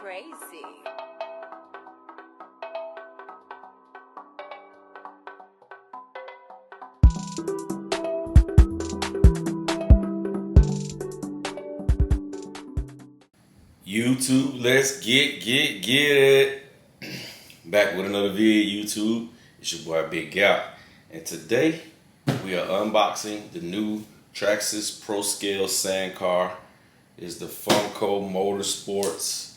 crazy. YouTube, let's get it. Back with another video, YouTube. It's your boy Big Gap, and today we are unboxing the new Traxxas Pro Scale Sand Car. It's the Funko Motorsports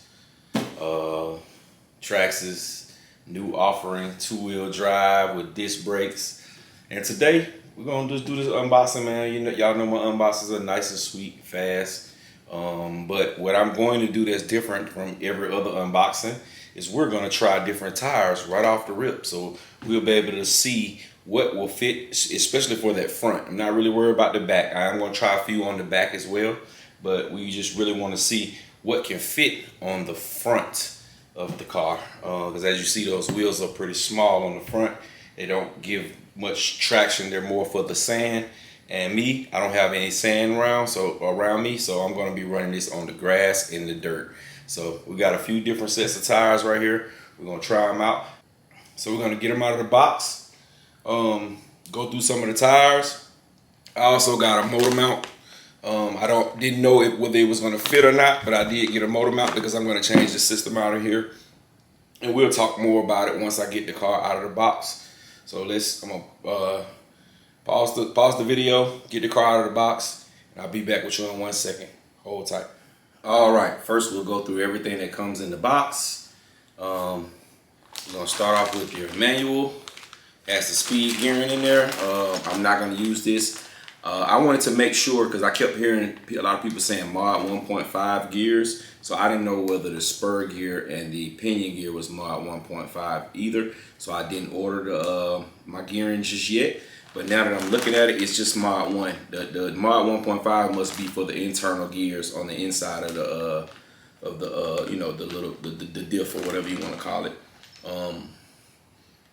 Traxxas new offering, 2-wheel drive with disc brakes. And today we're gonna just do this unboxing, man. You know, y'all know my unboxings are nice and sweet, fast. But what I'm going to do that's different from every other unboxing is we're going to try different tires right off the rip, so we'll be able to see what will fit, especially for that front. I'm not really worried about the back. I'm going to try a few on the back as well, but we just really want to see what can fit on the front of the car, because as you see, those wheels are pretty small on the front. They don't give much traction. They're more for the sand. And me, I don't have any sand around me, so I'm going to be running this on the grass and the dirt. So we got a few different sets of tires right here. We're going to try them out. So we're going to get them out of the box, go through some of the tires. I also got a motor mount. I didn't know whether it was going to fit or not, but I did get a motor mount because I'm going to change the system out of here. And we'll talk more about it once I get the car out of the box. So I'm going to pause the video, get the car out of the box, and I'll be back with you in 1 second. Hold tight. All right, first we'll go through everything that comes in the box. We're gonna start off with your manual. Has the speed gearing in there. I'm not gonna use this. I wanted to make sure, because I kept hearing a lot of people saying mod 1.5 gears, so I didn't know whether the spur gear and the pinion gear was mod 1.5 either, so I didn't order my gearing just yet. But now that I'm looking at it, it's just mod 1. The mod 1.5 must be for the internal gears on the inside of the you know, the diff or whatever you want to call it.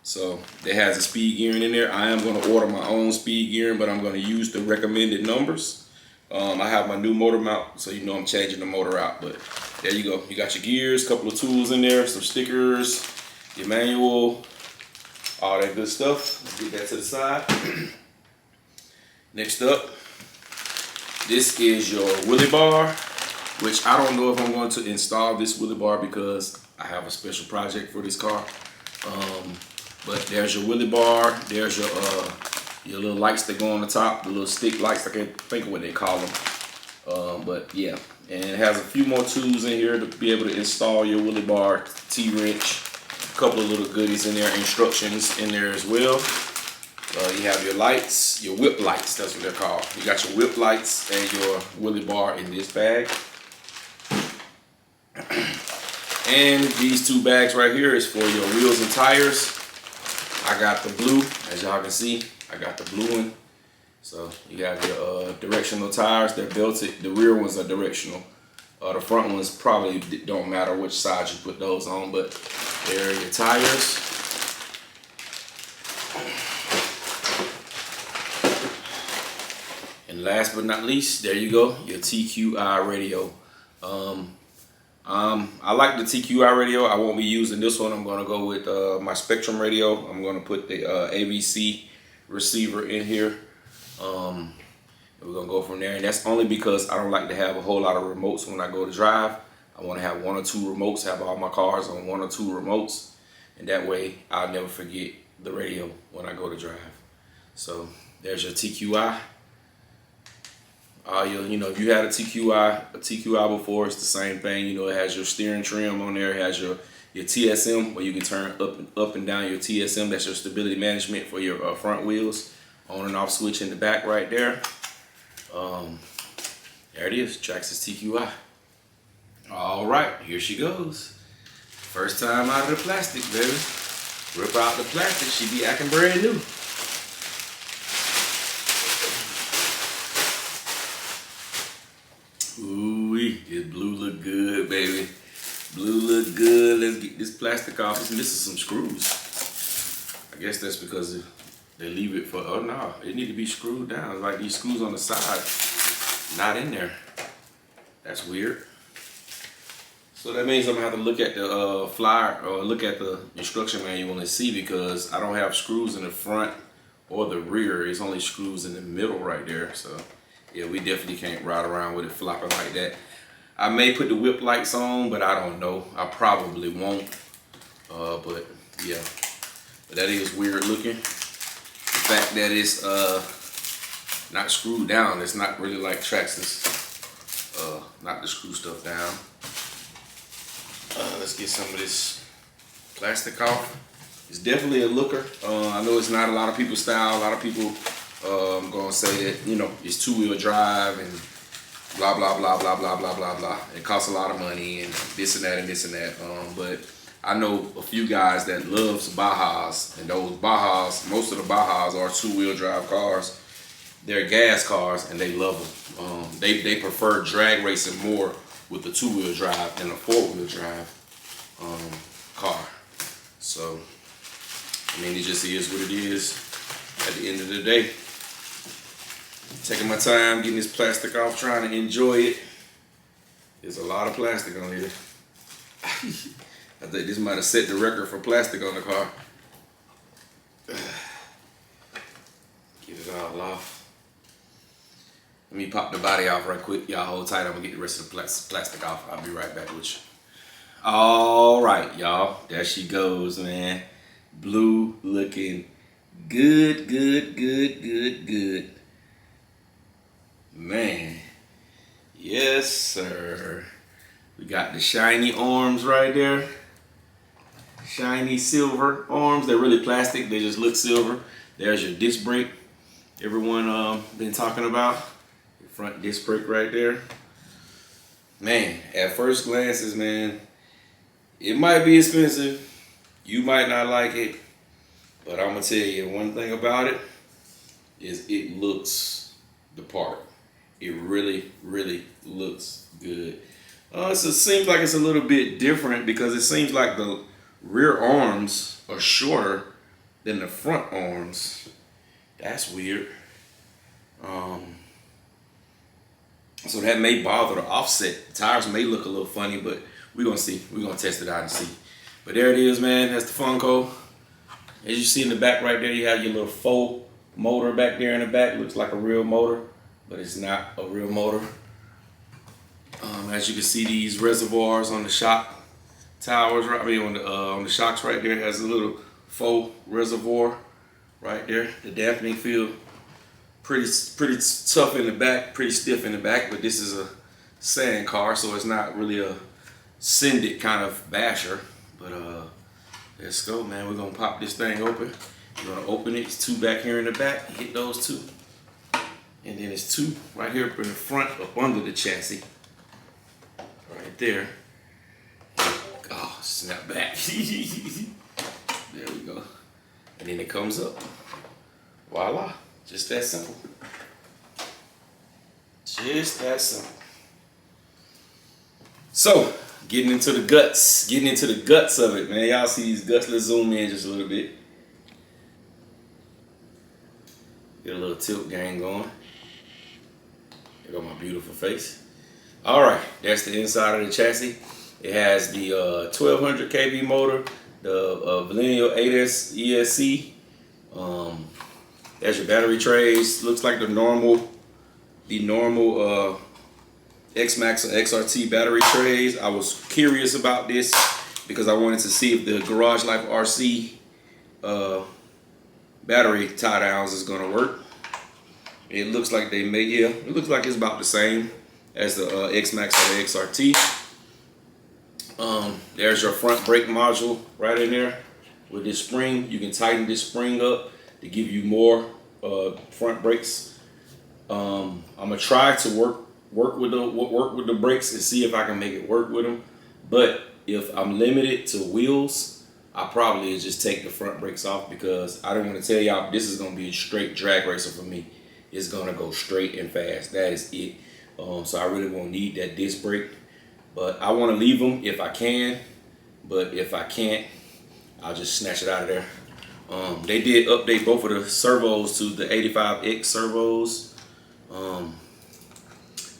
So it has a speed gearing in there. I am going to order my own speed gearing, but I'm going to use the recommended numbers. I have my new motor mount, so you know I'm changing the motor out. But there you go. You got your gears, couple of tools in there, some stickers, your manual, all that good stuff. Let's get that to the side. Next up, this is your wheelie bar, which I don't know if I'm going to install this wheelie bar because I have a special project for this car. But there's your wheelie bar. There's your little lights that go on the top, the little stick lights. I can't think of what they call them. But yeah, and it has a few more tools in here to be able to install your wheelie bar, T-wrench. A couple of little goodies in there, instructions in there as well. You have your lights, your whip lights, that's what they're called. You got your whip lights and your wheelie bar in this bag. And these two bags right here is for your wheels and tires. I got the blue, as y'all can see, I got the blue one. So you have your directional tires, they're belted. The rear ones are directional. The front ones probably don't matter which side you put those on, but there are your tires. And last but not least, there you go, your TQI radio. I like the TQI radio. I won't be using this one. I'm gonna go with my Spectrum radio. I'm gonna put the AVC receiver in here. We're gonna go from there, and that's only because I don't like to have a whole lot of remotes when I go to drive. I want to have 1 or 2 remotes, have all my cars on 1 or 2 remotes, and that way I'll never forget the radio when I go to drive. So there's your TQI. You know, if you had a TQI before, it's the same thing. You know, it has your steering trim on there. It has your TSM, where you can turn up and down your TSM. That's your stability management for your front wheels. On and off switch in the back right there. There it is, Traxxas TQI. All right, here she goes. First time out of the plastic, baby. Rip out the plastic, she be acting brand new. Ooh-wee, this blue look good, baby. Blue look good. Let's get this plastic off. This is some screws. I guess that's because they leave it for, oh no, it need to be screwed down. It's like these screws on the side, not in there. That's weird. So that means I'm gonna have to look at the flyer or look at the instruction manual and see, because I don't have screws in the front or the rear. It's only screws in the middle right there. So yeah, we definitely can't ride around with it flopping like that. I may put the whip lights on, but I don't know. I probably won't. But yeah, but that is weird looking. The fact that it's not screwed down, it's not really like Traxxas. Not to screw stuff down. Let's get some of this plastic off. It's definitely a looker. I know it's not a lot of people's style. A lot of people gonna say that, you know, it's two-wheel drive and blah blah blah blah blah blah blah blah. It costs a lot of money and this and that and this and that. But I know a few guys that loves Bajas, and those Bajas, most of the Bajas are two-wheel drive cars. They're gas cars and they love them. They prefer drag racing more with the two-wheel drive than a four-wheel drive car. So I mean, it just is what it is at the end of the day. Taking my time getting this plastic off, trying to enjoy it. There's a lot of plastic on here. I think this might have set the record for plastic on the car. Get it all off. Let me pop the body off right quick. Y'all hold tight. I'm gonna get the rest of the plastic off. I'll be right back with you. All right, y'all. There she goes, man. Blue looking good, good, good, good, good. Man. Yes, sir. We got the shiny arms right there. Shiny silver arms. They're really plastic. They just look silver. There's your disc brake. Everyone been talking about. Your front disc brake right there. Man, at first glances, man, it might be expensive. You might not like it. But I'm going to tell you one thing about it is it looks the part. It really, really looks good. It seems like it's a little bit different because it seems like the rear arms are shorter than the front arms. That's weird. So that may bother the offset. The tires may look a little funny, but we're gonna see. We're gonna test it out and see. But there it is, man. That's the Funko. As you see in the back right there, you have your little faux motor back there in the back. Looks like a real motor, but it's not a real motor. As you can see, these reservoirs on the shock towers, right? I mean, on the shocks right there, has a little faux reservoir right there. The dampening feel pretty tough in the back, pretty stiff in the back. But this is a sand car, so it's not really a sended kind of basher. But let's go, man. We're gonna pop this thing open. We're gonna open it. It's two back here in the back. Hit those two, and then it's two right here up in the front, up under the chassis. Right there. Oh, snap back. There we go. And then it comes up. Voila. Just that simple. Just that simple. So, getting into the guts. Getting into the guts of it, man. Y'all see these guts. Let's zoom in just a little bit. Get a little tilt gang going. There go my beautiful face. All right, that's the inside of the chassis. It has the 1200 kV motor, the Millennial 8S ESC. There's your battery trays. Looks like the normal X-Max or XRT battery trays. I was curious about this because I wanted to see if the Garage Life RC battery tie downs is gonna work. It looks like they may, yeah. It looks like it's about the same as the X-Max or the XRT. There's your front brake module right in there with this spring. You can tighten this spring up to give you more front brakes. I'm gonna try to work with the brakes and see if I can make it work with them. But if I'm limited to wheels, I probably just take the front brakes off because I don't want to tell y'all this is gonna be a straight drag racer for me. It's gonna go straight and fast. That is it. So I really won't need that disc brake, but I want to leave them if I can. But if I can't, I'll just snatch it out of there. They did update both of the servos to the 85X servos.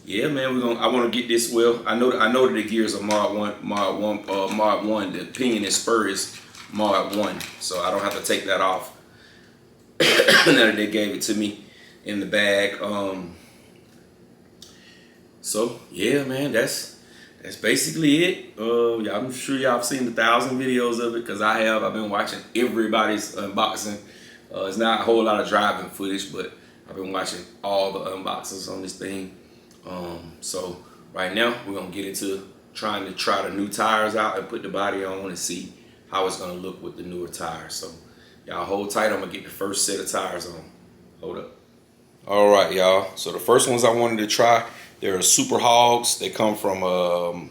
yeah, man, I want to get this. Well, I know that the gears are Mod 1. The pinion and spur is Mod 1, so I don't have to take that off. Now that they gave it to me in the bag. So yeah, man, that's basically it. I'm sure y'all have seen 1,000 videos of it, because I have. I've been watching everybody's unboxing. It's not a whole lot of driving footage, but I've been watching all the unboxings on this thing. So right now we're gonna get into trying to try the new tires out and put the body on and see how it's gonna look with the newer tires. So y'all hold tight. I'm gonna get the first set of tires on. Hold up. All right, y'all. So the first ones I wanted to try, they're Super Hogs. They come from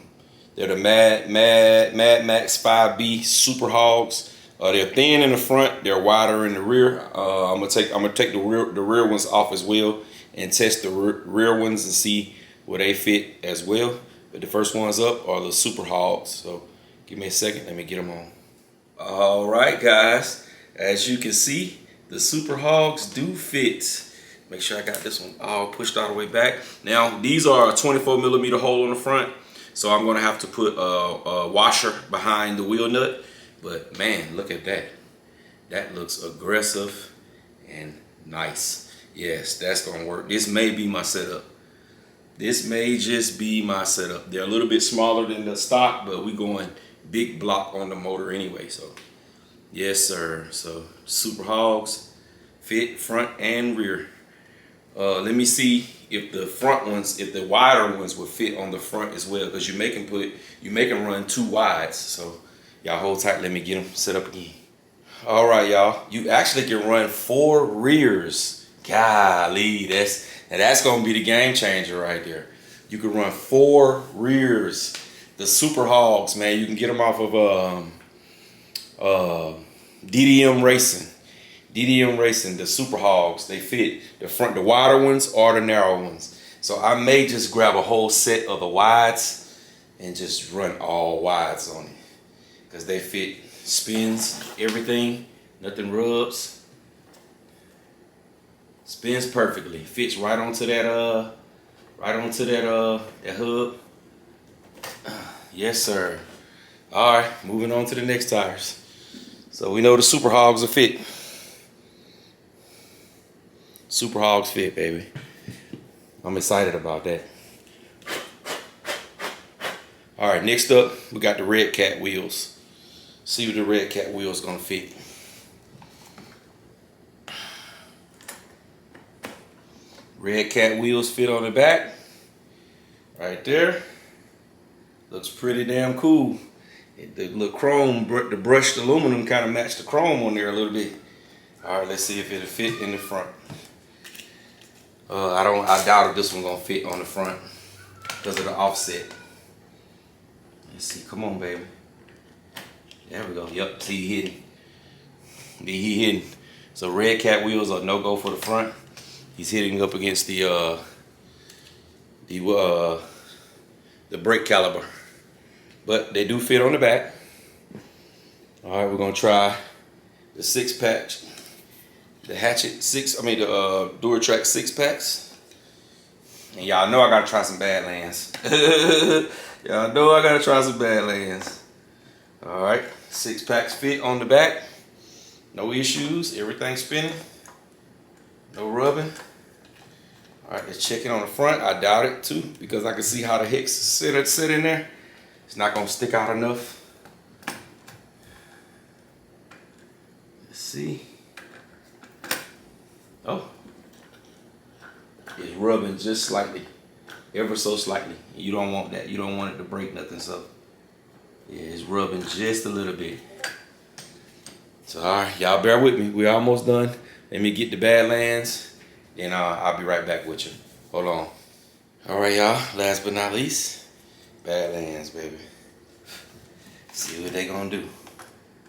they're the Mad Max 5B Super Hogs. They're thin in the front, they're wider in the rear. I'm gonna take the rear ones off as well and test the rear ones and see where they fit as well. But the first ones up are the Super Hogs. So give me a second, let me get them on. All right, guys. As you can see, the Super Hogs do fit. Make sure I got this one all pushed all the way back. Now, these are a 24 millimeter hole on the front, so I'm gonna have to put a washer behind the wheel nut. But man, look at that. That looks aggressive and nice. Yes, that's gonna work. This may be my setup. This may just be my setup. They're a little bit smaller than the stock, but we going big block on the motor anyway. So yes, sir. So Super Hogs fit front and rear. Let me see if the front ones, if the wider ones will fit on the front as well, because you make them run 2 wides. So y'all hold tight, let me get them set up again. All right, y'all. You actually can run 4 rears. Golly, that's gonna be the game changer right there. You can run 4 rears. The Super Hogs, man, you can get them off of DDM Racing. DDM Racing, the Super Hogs, they fit the front, the wider ones or the narrow ones. So I may just grab a whole set of the wides and just run all wides on it, because they fit, spins, everything, nothing rubs. Spins perfectly, fits right onto that that hub. Yes, sir. All right, moving on to the next tires. So we know the Super Hogs will fit. Super Hogs fit, baby. I'm excited about that. All right, next up, we got the Red Cat wheels. See what the Red Cat wheels gonna fit. Red Cat wheels fit on the back. Right there. Looks pretty damn cool. The little chrome, the brushed aluminum kind of matched the chrome on there a little bit. All right, let's see if it'll fit in the front. I doubt if this one gonna fit on the front because of the offset. Let's see, come on, baby. There we go. Yep, see, he hitting. He hitting. So Red Cat wheels are no go for the front. He's hitting up against the brake caliper, but they do fit on the back. All right, we're gonna try the 6-pack. The Hatchet the Duratrax 6-packs. And y'all know I gotta try some Badlands. Y'all know I gotta try some Badlands. All right, 6-packs fit on the back. No issues, everything spinning. No rubbing. All right, let's check it on the front. I doubt it too, because I can see how the hex sit in there. It's not gonna stick out enough. Let's see. Oh, it's rubbing just slightly, ever so slightly. You don't want that. You don't want it to break nothing. So yeah, it's rubbing just a little bit. So all right, y'all bear with me. We're almost done. Let me get the Badlands, and I'll be right back with you. Hold on. All right, y'all. Last but not least, Badlands, baby. See what they gonna do.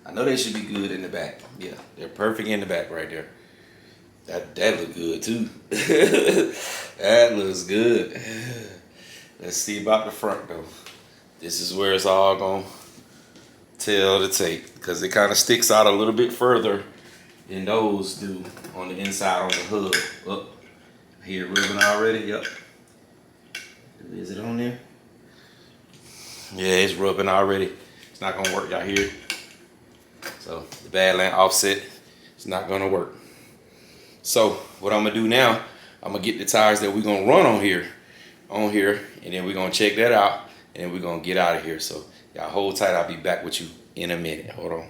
I know they should be good in the back. Yeah, they're perfect in the back right there. That look good too. That looks good. Let's see about the front though. This is where it's all gonna tell the tape, because it kind of sticks out a little bit further than those do on the inside on the hood. Oh, I hear it ribbon already. Yep. Is it on there? Yeah, it's rubbing already. It's not gonna work out here. So the Badland offset, it's not gonna work. So what I'm gonna do now, I'm gonna get the tires that we're gonna run on here, and then we're gonna check that out, and then we're gonna get out of here. So y'all hold tight, I'll be back with you in a minute. Hold on.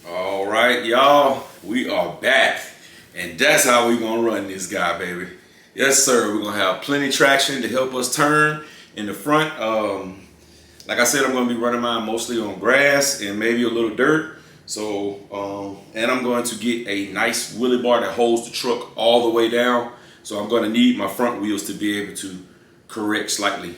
All right, y'all, we are back, and that's how we gonna run this guy, baby. Yes, sir. We're gonna have plenty traction to help us turn in the front. Like I said, I'm gonna be running mine mostly on grass and maybe a little dirt. So, and I'm going to get a nice wheelie bar that holds the truck all the way down. So I'm gonna need my front wheels to be able to correct slightly.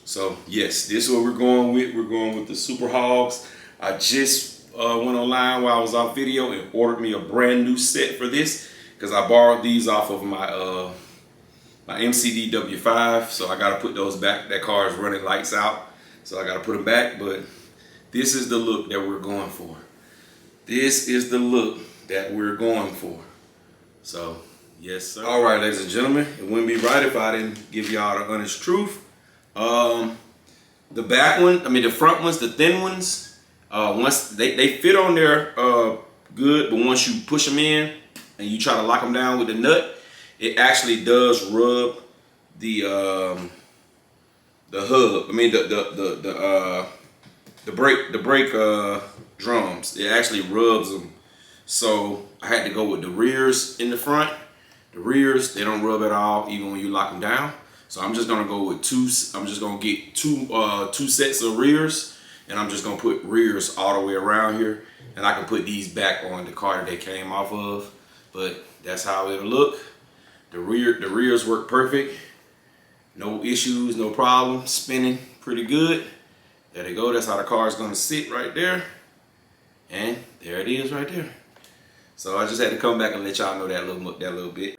So yes, this is what we're going with. We're going with the Super Hogs. I just went online while I was off video and ordered me a brand new set for this because I borrowed these off of my my MCD W5. So I got to put those back. That car is running lights out, so I got to put them back. But this is the look that we're going for. This is the look that we're going for. So yes, sir. All right, ladies and gentlemen, it wouldn't be right if I didn't give y'all the honest truth. The back one, the front ones, the thin ones, once they fit on there good, but once you push them in and you try to lock them down with the nut, it actually does rub the hub. The brake drums. It actually rubs them. So I had to go with the rears in the front. The rears, they don't rub at all, even when you lock them down. So I'm just gonna go with two. I'm just gonna get two sets of rears, and I'm just gonna put rears all the way around here, and I can put these back on the car that they came off of. But that's how it'll look. The rears work perfect. No issues, no problem. Spinning pretty good. There they go. That's how the car is gonna sit right there, and there it is right there. So I just had to come back and let y'all know that little bit.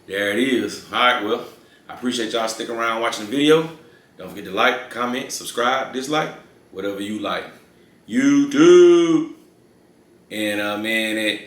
There it is. All right, well, I appreciate y'all sticking around watching the video. Don't forget to like, comment, subscribe, dislike, whatever you like. YouTube. And man,